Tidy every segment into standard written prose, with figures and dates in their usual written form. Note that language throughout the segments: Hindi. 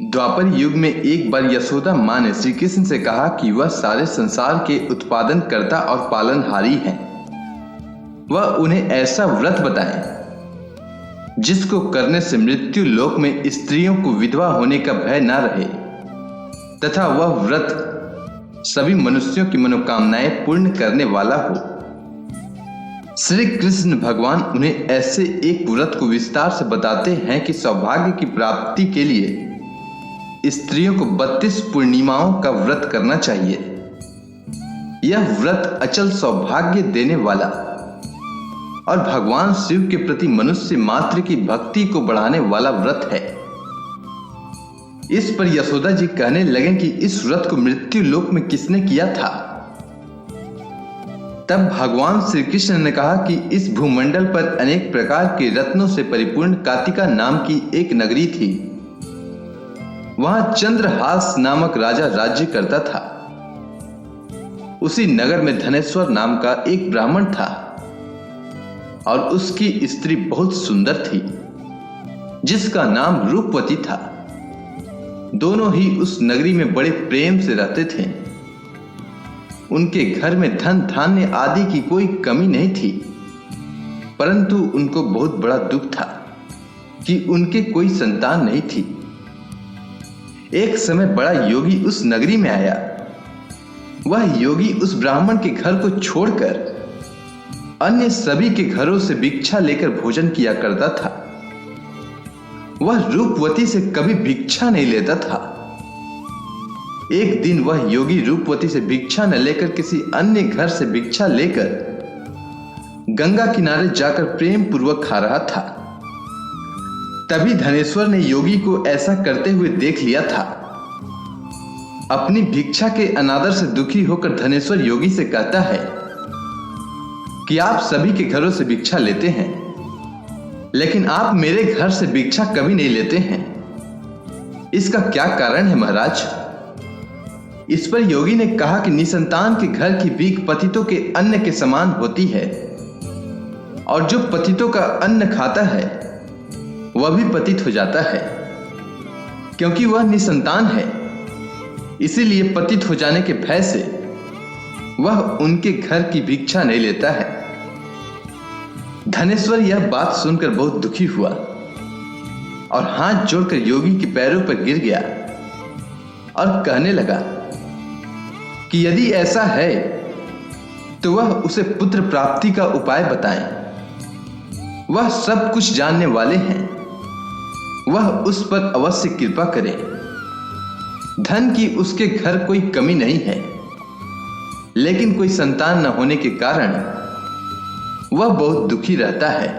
द्वापर युग में एक बार यशोदा माँ ने श्री कृष्ण से कहा कि वह सारे संसार के उत्पादन कर्ता और पालनहारी हैं। वह उन्हें ऐसा व्रत बताएं जिसको करने से मृत्यु लोक में स्त्रियों को विधवा होने का भय न रहे तथा वह व्रत सभी मनुष्यों की मनोकामनाएं पूर्ण करने वाला हो। श्री कृष्ण भगवान उन्हें ऐसे एक व्रत को विस्तार से बताते हैं कि सौभाग्य की प्राप्ति के लिए स्त्रियों को 32 पूर्णिमाओं का व्रत करना चाहिए। यह व्रत अचल सौभाग्य देने वाला और भगवान शिव के प्रति मनुष्य मात्र की भक्ति को बढ़ाने वाला व्रत है। इस पर यशोदा जी कहने लगे कि इस व्रत को मृत्यु लोक में किसने किया था। तब भगवान श्री कृष्ण ने कहा कि इस भूमंडल पर अनेक प्रकार के रत्नों से परिपूर्ण कातिका नाम की एक नगरी थी। वहां चंद्रहास नामक राजा राज्य करता था। उसी नगर में धनेश्वर नाम का एक ब्राह्मण था और उसकी स्त्री बहुत सुंदर थी जिसका नाम रूपवती था। दोनों ही उस नगरी में बड़े प्रेम से रहते थे। उनके घर में धन धान्य आदि की कोई कमी नहीं थी, परंतु उनको बहुत बड़ा दुख था कि उनके कोई संतान नहीं थी। एक समय बड़ा योगी उस नगरी में आया। वह योगी उस ब्राह्मण के घर को छोड़कर अन्य सभी के घरों से भिक्षा लेकर भोजन किया करता था। वह रूपवती से कभी भिक्षा नहीं लेता था। एक दिन वह योगी रूपवती से भिक्षा न लेकर किसी अन्य घर से भिक्षा लेकर गंगा किनारे जाकर प्रेम पूर्वक खा रहा था। तभी धनेश्वर ने योगी को ऐसा करते हुए देख लिया था। अपनी भिक्षा के अनादर से दुखी होकर धनेश्वर योगी से कहता है कि आप सभी के घरों से भिक्षा लेते हैं, लेकिन आप मेरे घर से भिक्षा कभी नहीं लेते हैं। इसका क्या कारण है महाराज? इस पर योगी ने कहा कि निसंतान के घर की भीख पतितों के अन्न के समान होती है और जो पतितों का अन्न खाता है वह भी पतित हो जाता है, क्योंकि वह निसंतान है। इसीलिए पतित हो जाने के भय से वह उनके घर की भिक्षा नहीं लेता है। धनेश्वर यह बात सुनकर बहुत दुखी हुआ और हाथ जोड़कर योगी के पैरों पर गिर गया और कहने लगा कि यदि ऐसा है तो वह उसे पुत्र प्राप्ति का उपाय बताएं। वह सब कुछ जानने वाले हैं। वह उस पर अवश्य कृपा करे। धन की उसके घर कोई कमी नहीं है, लेकिन कोई संतान न होने के कारण वह बहुत दुखी रहता है।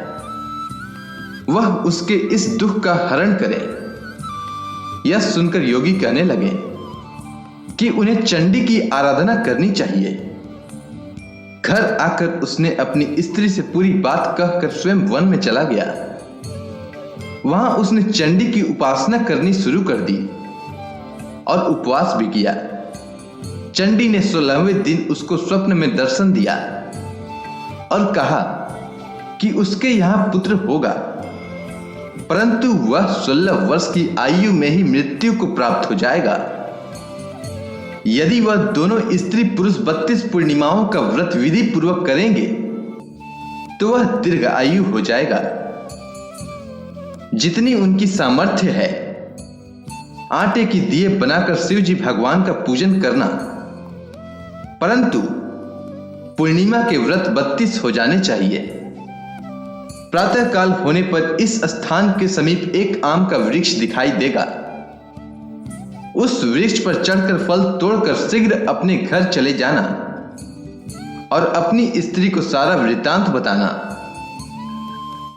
वह उसके इस दुख का हरण करे। यह सुनकर योगी कहने लगे कि उन्हें चंडी की आराधना करनी चाहिए। घर आकर उसने अपनी स्त्री से पूरी बात कहकर स्वयं वन में चला गया। वहां उसने चंडी की उपासना करनी शुरू कर दी और उपवास भी किया। चंडी ने 16वें दिन उसको स्वप्न में दर्शन दिया और कहा कि उसके यहां पुत्र होगा, परंतु वह 16 वर्ष की आयु में ही मृत्यु को प्राप्त हो जाएगा। यदि वह दोनों स्त्री पुरुष 32 पूर्णिमाओं का व्रत विधि पूर्वक करेंगे तो वह दीर्घ आयु हो जाएगा। जितनी उनकी सामर्थ्य है, आटे की दिए बनाकर शिव जी भगवान का पूजन करना, परंतु पूर्णिमा के व्रत 32 हो जाने चाहिए। प्रातः काल होने पर इस स्थान के समीप एक आम का वृक्ष दिखाई देगा। उस वृक्ष पर चढ़कर फल तोड़कर शीघ्र अपने घर चले जाना और अपनी स्त्री को सारा वृत्तांत बताना।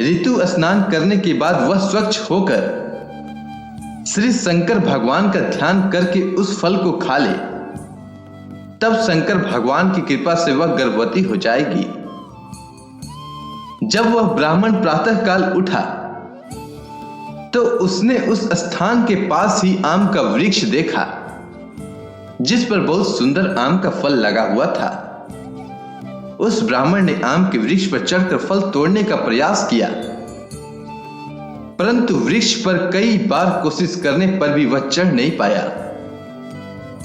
ऋतु स्नान करने के बाद वह स्वच्छ होकर श्री शंकर भगवान का ध्यान करके उस फल को खा ले। तब शंकर भगवान की कृपा से वह गर्भवती हो जाएगी। जब वह ब्राह्मण प्रातः काल उठा तो उसने उस स्थान के पास ही आम का वृक्ष देखा, जिस पर बहुत सुंदर आम का फल लगा हुआ था। उस ब्राह्मण ने आम के वृक्ष पर चढ़कर फल तोड़ने का प्रयास किया, परंतु वृक्ष पर कई बार कोशिश करने पर भी वह चढ़ नहीं पाया।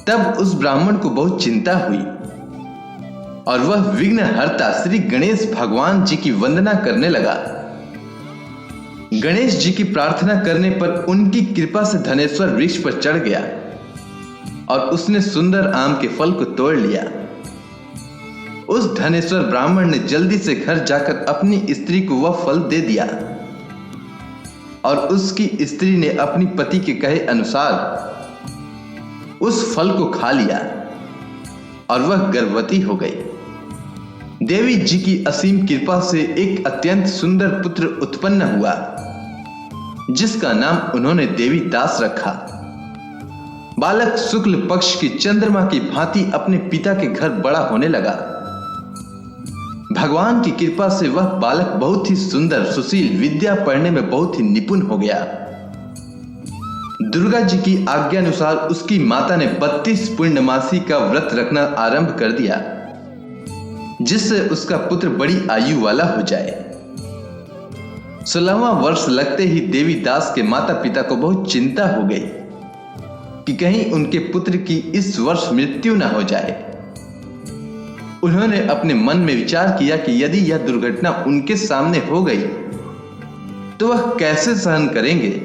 तब उस ब्राह्मण को बहुत चिंता हुई और वह विघ्नहर्ता श्री गणेश भगवान जी की वंदना करने लगा। गणेश जी की प्रार्थना करने पर उनकी कृपा से धनेश्वर वृक्ष पर चढ़ गया और उसने सुंदर आम के फल को तोड़ लिया। उस धनेश्वर ब्राह्मण ने जल्दी से घर जाकर अपनी स्त्री को वह फल दे दिया और उसकी स्त्री ने अपनी पति के कहे अनुसार उस फल को खा लिया और वह गर्भवती हो गई। देवी जी की असीम कृपा से एक अत्यंत सुंदर पुत्र उत्पन्न हुआ, जिसका नाम उन्होंने देवी दास रखा। बालक शुक्ल पक्ष की चंद्रमा की भांति अपने पिता के घर बड़ा होने लगा। भगवान की कृपा से वह बालक बहुत ही सुंदर, सुशील, विद्या पढ़ने में बहुत ही निपुण हो गया। दुर्गा जी की आज्ञानुसार उसकी माता ने 32 पूर्णमासी का व्रत रखना आरंभ कर दिया, जिससे उसका पुत्र बड़ी आयु वाला हो जाए। 16वां वर्ष लगते ही देवी दास के माता पिता को बहुत चिंता हो गई कि कहीं उनके पुत्र की इस वर्ष मृत्यु न हो जाए। उन्होंने अपने मन में विचार किया कि यदि यह दुर्घटना उनके सामने हो गई तो वह कैसे सहन करेंगे।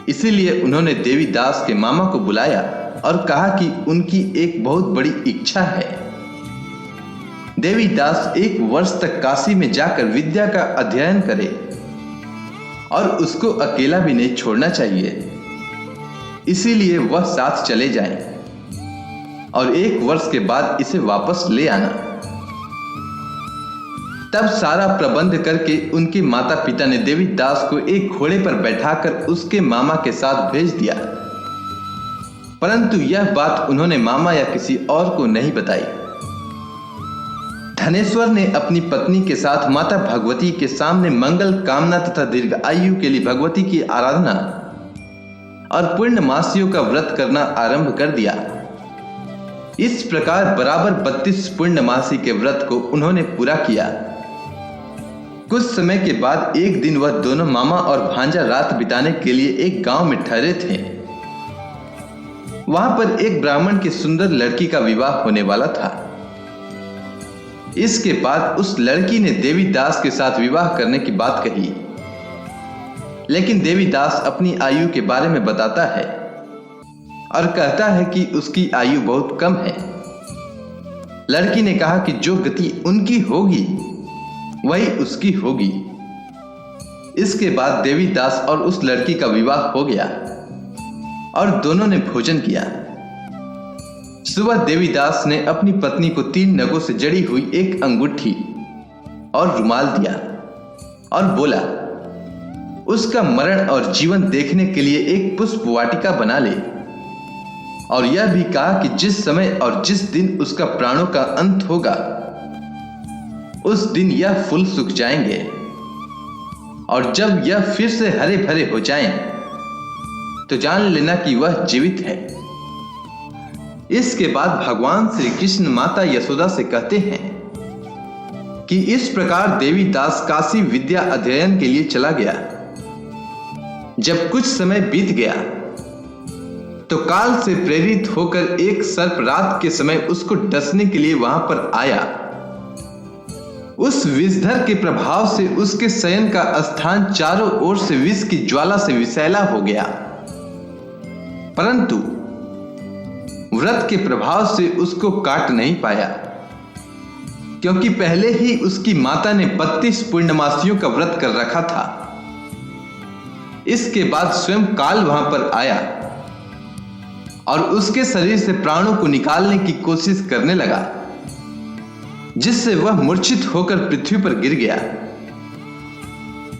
इसीलिए उन्होंने देवी दास के मामा को बुलाया और कहा कि उनकी एक बहुत बड़ी इच्छा है। देवी दास 1 वर्ष तक काशी में जाकर विद्या का अध्ययन करे और उसको अकेला भी नहीं छोड़ना चाहिए। इसीलिए वह साथ चले जाएं और 1 वर्ष के बाद इसे वापस ले आना। तब सारा प्रबंध करके उनके माता पिता ने देवी दास को एक घोड़े पर बैठाकर उसके मामा के साथ भेज दिया, परंतु यह बात उन्होंने मामा या किसी और को नहीं बताई। धनेश्वर ने अपनी पत्नी के साथ माता भगवती के सामने मंगल कामना तथा दीर्घ आयु के लिए भगवती की आराधना और पूर्णमासियों का व्रत करना आरंभ कर दिया। इस प्रकार बराबर 32 पूर्णमासी के व्रत को उन्होंने पूरा किया। कुछ समय के बाद एक दिन वह दोनों मामा और भांजा रात बिताने के लिए एक गांव में ठहरे थे। वहां पर एक ब्राह्मण की सुंदर लड़की का विवाह होने वाला था। इसके बाद उस लड़की ने देवी दास के साथ विवाह करने की बात कही, लेकिन देवी दास अपनी आयु के बारे में बताता है और कहता है कि उसकी आयु बहुत कम है। लड़की ने कहा कि जो गति उनकी होगी वही उसकी होगी। इसके बाद देवी दास और उस लड़की का विवाह हो गया और दोनों ने भोजन किया। सुबह देवी दास ने अपनी पत्नी को 3 नगों से जड़ी हुई एक अंगूठी और रुमाल दिया और बोला, उसका मरण और जीवन देखने के लिए एक पुष्प वाटिका बना ले, और यह भी कहा कि जिस समय और जिस दिन उसका प्राणों का अंत होगा उस दिन यह फूल सूख जाएंगे, और जब यह फिर से हरे भरे हो जाएं तो जान लेना कि वह जीवित है। इसके बाद भगवान श्री कृष्ण माता यशोदा से कहते हैं कि इस प्रकार देवी दास काशी विद्या अध्ययन के लिए चला गया। जब कुछ समय बीत गया तो काल से प्रेरित होकर एक सर्प रात के समय उसको डसने के लिए वहां पर आया। उस विषधर के प्रभाव से उसके शयन का स्थान चारों ओर से विष की ज्वाला से विषैला हो गया, परंतु व्रत के प्रभाव से उसको काट नहीं पाया, क्योंकि पहले ही उसकी माता ने 32 पूर्णमासियों का व्रत कर रखा था। इसके बाद स्वयं काल वहां पर आया और उसके शरीर से प्राणों को निकालने की कोशिश करने लगा, जिससे वह मूर्छित होकर पृथ्वी पर गिर गया।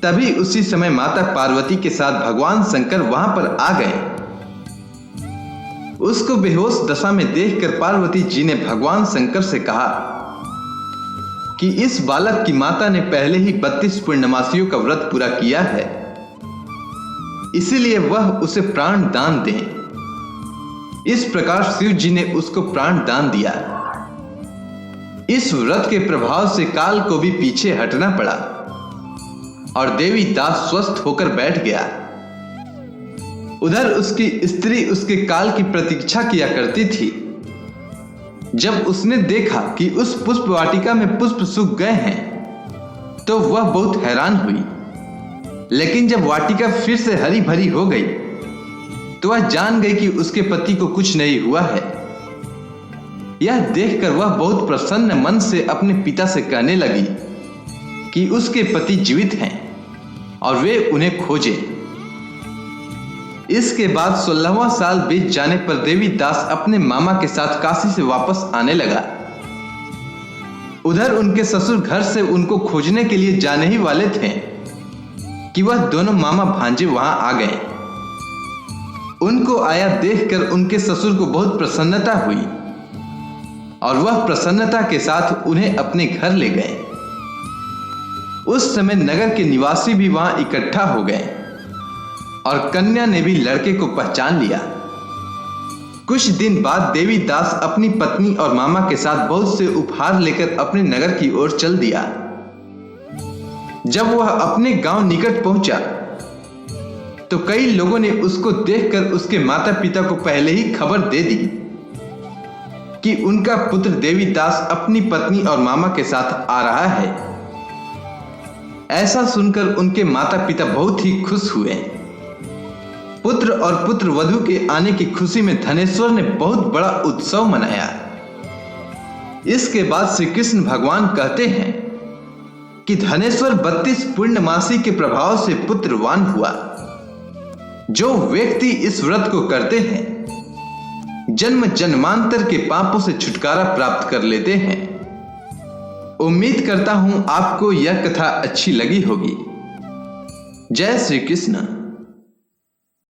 तभी उसी समय माता पार्वती के साथ भगवान शंकर वहां पर आ गए। उसको बेहोश दशा में देखकर पार्वती जी ने भगवान शंकर से कहा कि इस बालक की माता ने पहले ही 32 पूर्णमासियों का व्रत पूरा किया है, इसीलिए वह उसे प्राण दान दें। इस प्रकार शिव जी ने उसको प्राण दान दिया। इस व्रत के प्रभाव से काल को भी पीछे हटना पड़ा। और देवी दास स्वस्थ होकर बैठ गया। उधर उसकी स्त्री उसके काल की प्रतीक्षा किया करती थी। जब उसने देखा कि उस पुष्प वाटिका में पुष्प सूख गए हैं तो वह बहुत हैरान हुई, लेकिन जब वाटिका फिर से हरी भरी हो गई तो वह जान गई कि उसके पति को कुछ नहीं हुआ है। यह देखकर वह बहुत प्रसन्न मन से अपने पिता से कहने लगी कि उसके पति जीवित हैं और वे उन्हें खोजें। इसके बाद 16वां साल बीत जाने पर देवी दास अपने मामा के साथ काशी से वापस आने लगा। उधर उनके ससुर घर से उनको खोजने के लिए जाने ही वाले थे कि वह दोनों मामा भांजे वहां आ गए। उनको आया देखकर उनके ससुर को बहुत प्रसन्नता हुई और वह प्रसन्नता के साथ उन्हें अपने घर ले गए। उस समय नगर के निवासी भी वहां इकट्ठा हो गए और कन्या ने भी लड़के को पहचान लिया। कुछ दिन बाद देवी दास अपनी पत्नी और मामा के साथ बहुत से उपहार लेकर अपने नगर की ओर चल दिया। जब वह अपने गांव निकट पहुंचा तो कई लोगों ने उसको देखकर उसके माता पिता को पहले ही खबर दे दी कि उनका पुत्र देवी दास अपनी पत्नी और मामा के साथ आ रहा है। ऐसा सुनकर उनके माता पिता बहुत ही खुश हुए। पुत्र और पुत्र वधू के आने की खुशी में धनेश्वर ने बहुत बड़ा उत्सव मनाया। इसके बाद श्री कृष्ण भगवान कहते हैं कि धनेश्वर 32 पूर्णमासी के प्रभाव से पुत्रवान हुआ। जो व्यक्ति इस व्रत को करते हैं जन्म जन्मांतर के पापों से छुटकारा प्राप्त कर लेते हैं। उम्मीद करता हूं आपको यह कथा अच्छी लगी होगी। जय श्री कृष्ण।